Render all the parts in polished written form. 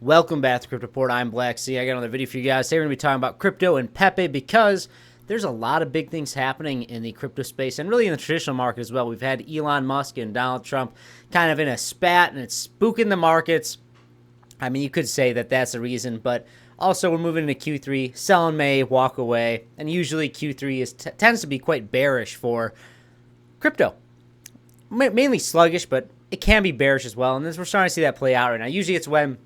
Welcome back to Crypto Report. I'm Black Sea. I got another video for you guys. Today we're going to be talking about crypto and Pepe because there's a lot of big things happening in the crypto space and really in the traditional market as well. We've had Elon Musk and Donald Trump kind of in a spat and it's spooking the markets. I mean, you could say that that's the reason, but also we're moving into Q3. Sell in May, walk away, and usually Q3 tends to be quite bearish for crypto. Mainly sluggish, but it can be bearish as well, and we're starting to see that play out right now. Usually it's when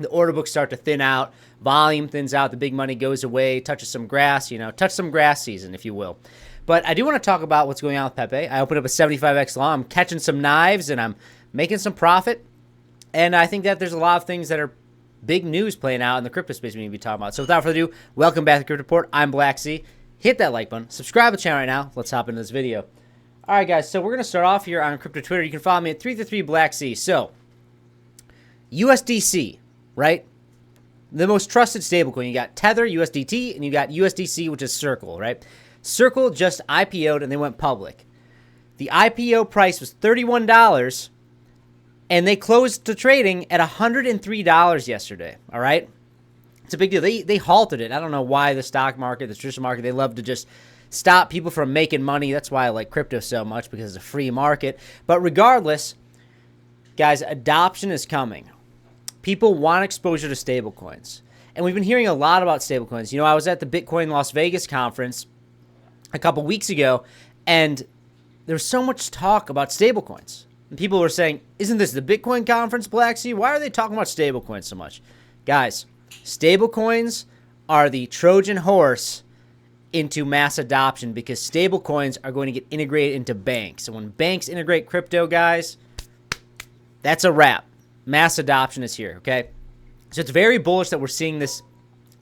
the order books start to thin out, volume thins out, the big money goes away, touches some grass, touch some grass season, if you will. But I do want to talk about what's going on with Pepe. I opened up a 75x long. I'm catching some knives, and I'm making some profit. And I think that there's a lot of things that are big news playing out in the crypto space we need to be talking about. So without further ado, welcome back to Crypto Report. I'm Black Sea. Hit that like button. Subscribe to the channel right now. Let's hop into this video. All right, guys. So we're going to start off here on Crypto Twitter. You can follow me at 333 Black Sea. So USDC. Right? The most trusted stablecoin. You got Tether, USDT, and you got USDC, which is Circle, right? Circle just IPO'd and they went public. The IPO price was $31, and they closed the trading at $103 yesterday, all right? It's a big deal. They halted it. I don't know why the stock market, the traditional market, they love to just stop people from making money. That's why I like crypto so much, because it's a free market. But regardless, guys, adoption is coming. People want exposure to stablecoins. And we've been hearing a lot about stablecoins. I was at the Bitcoin Las Vegas conference a couple weeks ago, and there was so much talk about stablecoins. And people were saying, isn't this the Bitcoin conference, Black Sea? Why are they talking about stablecoins so much? Guys, stablecoins are the Trojan horse into mass adoption because stablecoins are going to get integrated into banks. And when banks integrate crypto, guys, that's a wrap. Mass adoption is here, okay? So it's very bullish that we're seeing this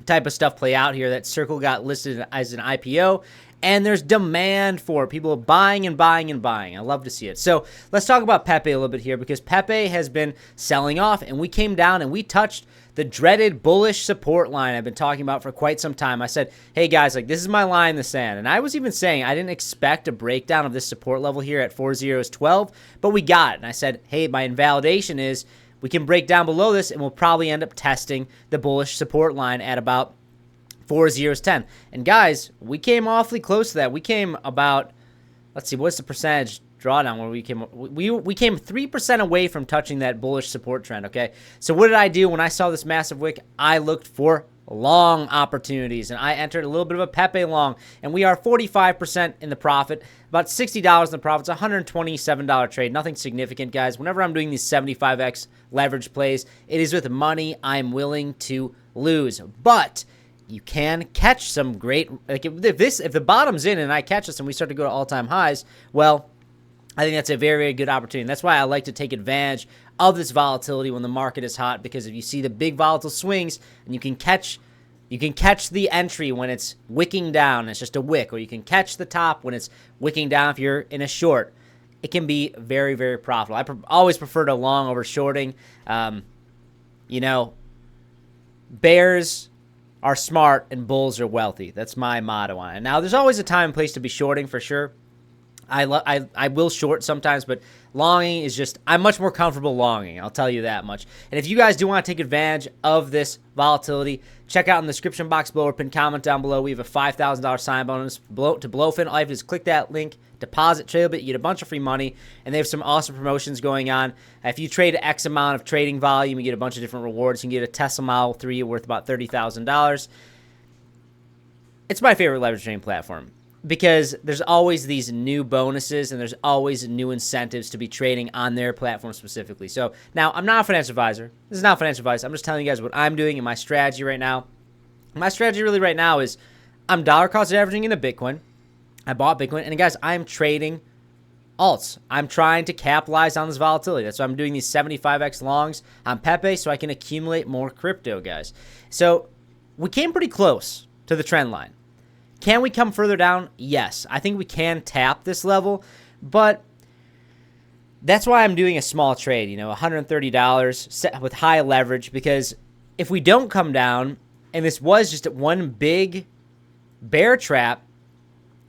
type of stuff play out here, that Circle got listed as an IPO, and there's demand for it. People are buying and buying and buying. I love to see it. So let's talk about Pepe a little bit here, because Pepe has been selling off, and we came down and we touched the dreaded bullish support line I've been talking about for quite some time. I said, hey guys, this is my line in the sand. And I was even saying I didn't expect a breakdown of this support level here at 4012, but we got it. And I said, hey, my invalidation is we can break down below this, and we'll probably end up testing the bullish support line at about 4010. And guys, we came awfully close to that. We came about, let's see, what's the percentage drawdown where we came? We came 3% away from touching that bullish support trend, okay? So what did I do when I saw this massive wick? I looked for long opportunities, and I entered a little bit of a Pepe long, and we are 45% in the profit, about $60 in the profit. It's a $127 trade, nothing significant, guys. Whenever I'm doing these 75x leverage plays, it is with money I'm willing to lose, but you can catch some great, if the bottom's in and I catch this and we start to go to all-time highs, well, I think that's a very, very good opportunity. That's why I like to take advantage of this volatility when the market is hot, because if you see the big volatile swings and you can catch the entry when it's wicking down, it's just a wick, or you can catch the top when it's wicking down if you're in a short, it can be very, very profitable. I always prefer to long over shorting. Bears are smart and bulls are wealthy. That's my motto on it. Now, there's always a time and place to be shorting for sure. I will short sometimes, but longing is just, I'm much more comfortable longing. I'll tell you that much. And if you guys do want to take advantage of this volatility, check out in the description box below or pin comment down below. We have a $5,000 sign bonus to Blowfin. All you have to do is click that link, deposit Trailbit, you get a bunch of free money, and they have some awesome promotions going on. If you trade X amount of trading volume, you get a bunch of different rewards. You can get a Tesla Model 3 worth about $30,000. It's my favorite leverage trading platform, because there's always these new bonuses and there's always new incentives to be trading on their platform specifically. So now, I'm not a financial advisor. This is not financial advice. I'm just telling you guys what I'm doing and my strategy right now. My strategy really right now is I'm dollar cost averaging into Bitcoin. I bought Bitcoin. And guys, I'm trading alts. I'm trying to capitalize on this volatility. That's why I'm doing these 75x longs on Pepe, so I can accumulate more crypto, guys. So we came pretty close to the trend line. Can we come further down? Yes. I think we can tap this level, but that's why I'm doing a small trade, $130 with high leverage, because if we don't come down and this was just one big bear trap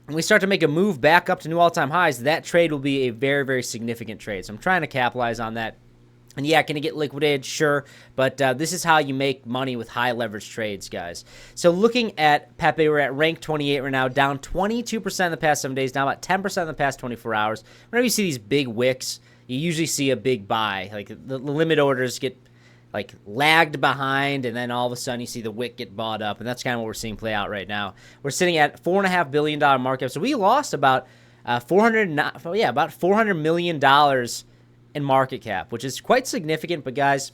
and we start to make a move back up to new all-time highs, that trade will be a very, very significant trade. So I'm trying to capitalize on that And yeah, can it get liquidated? Sure. But this is how you make money with high leverage trades, guys. So looking at Pepe, we're at rank 28 right now, down 22% in the past 7 days, down about 10% in the past 24 hours. Whenever you see these big wicks, you usually see a big buy. Like the limit orders get like lagged behind, and then all of a sudden you see the wick get bought up. And that's kind of what we're seeing play out right now. We're sitting at $4.5 billion market cap. So we lost about about $400 million in market cap, which is quite significant. But guys,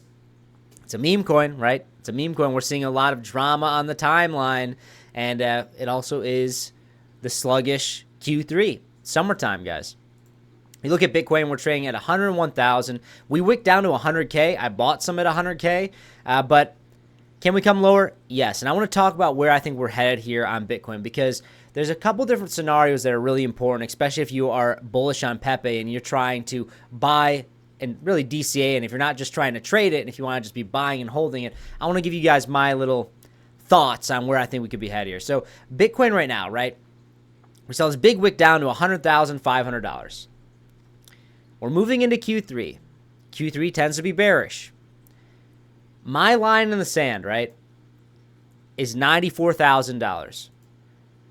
it's a meme coin, right? It's a meme coin. We're seeing a lot of drama on the timeline, and it also is the sluggish Q3 summertime, guys. You look at Bitcoin, we're trading at 101,000. We wicked down to 100K. I bought some at 100K, but can we come lower? Yes. And I want to talk about where I think we're headed here on Bitcoin, because there's a couple different scenarios that are really important, especially if you are bullish on Pepe and you're trying to buy and really DCA. And if you're not just trying to trade it, and if you want to just be buying and holding it, I want to give you guys my little thoughts on where I think we could be headed here. So Bitcoin right now, right? We saw this big wick down to $100,500. We're moving into Q3. Q3 tends to be bearish. My line in the sand, right, is $94,000.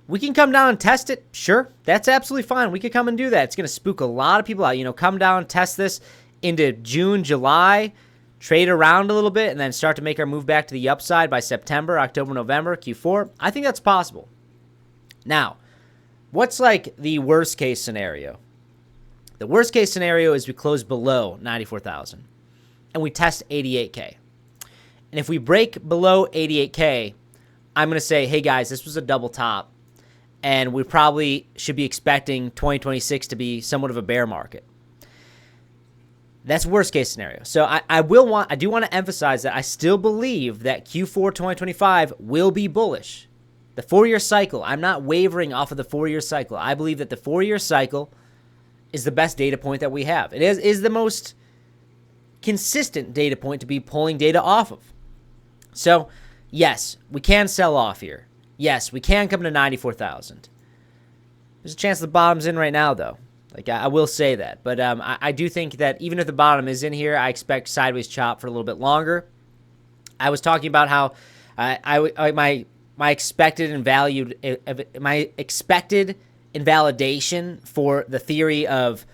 We can come down and test it. Sure, that's absolutely fine. We could come and do that. It's going to spook a lot of people out. You know, come down, test this into June, July, trade around a little bit, and then start to make our move back to the upside by September, October, November, Q4. I think that's possible. Now, what's like the worst case scenario? The worst case scenario is we close below 94,000 and we test 88K. And if we break below 88K, I'm going to say, hey guys, this was a double top, and we probably should be expecting 2026 to be somewhat of a bear market. That's worst case scenario. So I do want to emphasize that I still believe that Q4 2025 will be bullish. The 4-year cycle, I'm not wavering off of the 4-year cycle. I believe that the 4-year cycle is the best data point that we have. It is the most consistent data point to be pulling data off of. So, yes, we can sell off here. Yes, we can come to 94,000. There's a chance the bottom's in right now, though. Like, I will say that. But I do think that even if the bottom is in here, I expect sideways chop for a little bit longer. I was talking about how my expected invalidation for the theory of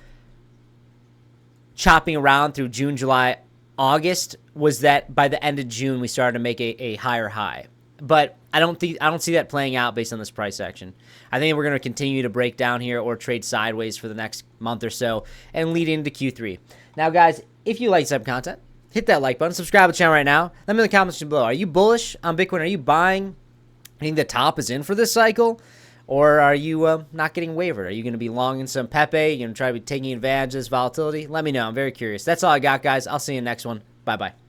chopping around through June, July, August was that by the end of June we started to make a higher high. But I don't see that playing out based on this price action. I think we're going to continue to break down here or trade sideways for the next month or so and lead into Q3. Now, guys, if you like this type of content, hit that like button, subscribe to the channel right now. Let me know in the comments below. Are you bullish on Bitcoin? Are you buying? I think the top is in for this cycle. Or are you not getting wavered? Are you going to be long in some Pepe? Are you going to try to be taking advantage of this volatility? Let me know. I'm very curious. That's all I got, guys. I'll see you in the next one. Bye-bye.